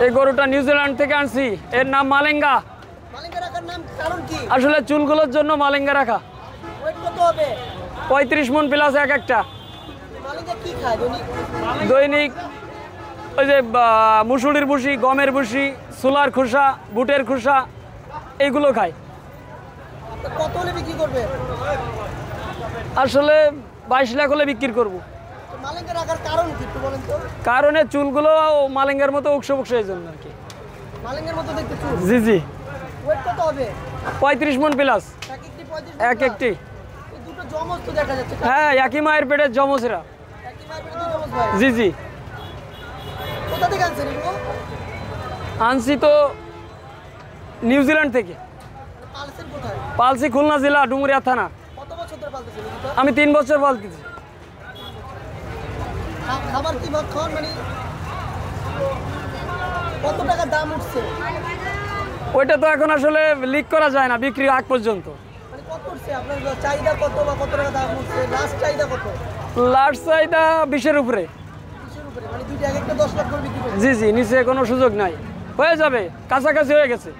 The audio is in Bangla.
এই গরুটা নিউজিল্যান্ড থেকে আনছি, এর নাম মালেঙ্গা। মালেঙ্গা রাখার নাম কারণ কি? আসলে চুলগুলোর জন্য মালেঙ্গা রাখা। ওয়েট কত হবে? 35 মণ প্লাস এক একটা। মালেঙ্গা কি খায় দৈনিক? দৈনিক ওই যে মুসুরির ভুসি, গমের ভুসি, ছোলার খোসা, বুটের খোসা, এইগুলো খায়। কত হলে বিক্রি করবে? আসলে 22 লাখ হলে বিক্রি করব। মালেঙ্গা রাখার কারণ কি একটু বলেন তো? কারণে চুলগুলো মালেঙ্গার মতো উকসো বকসো, এই জন্য আর কি। মালেঙ্গার মতো দেখতে চুল? জি জি। ওয়েট কত হবে? 35 মণ প্লাস এক একটি 35 এক একটি। এই দুটো জমজ তো দেখা যাচ্ছে। হ্যাঁ, একই মায়ের পেটের জমজেরা। একই মায়ের পেটে দুই জমজ ভাই। জি জি। কোথা থেকে আনছেন এগুলো? আনছি তো নিউজিল্যান্ড থেকে। পালছেন কোথায়? পালছি খুলনা জেলা ডুমুরিয়া থানা। কত বছর ধরে পালতেছেন এগুলো? আমি 3 বছর পালতেছি। খাবার কি ভাত খাওয়ান মানে? কত টাকা দাম উঠছে? ওইটা তো এখন আসলে লিক করা যায় না বিক্রি আগ পর্যন্ত। মানে কত উঠছে আপনার চাহিদা কত বা কত টাকা দাম উঠছে? লাস্ট চাহিদা কত? লাস্ট চাহিদা 20-এর উপরে। 20-এর উপরে মানে দুইটা এক একটা 10 লাখ করে বিক্রি করবে? জি জি, নিচে কোনো সুযোগ নাই। হয়ে যাবে, কাছাকাছি হয়ে গেছে।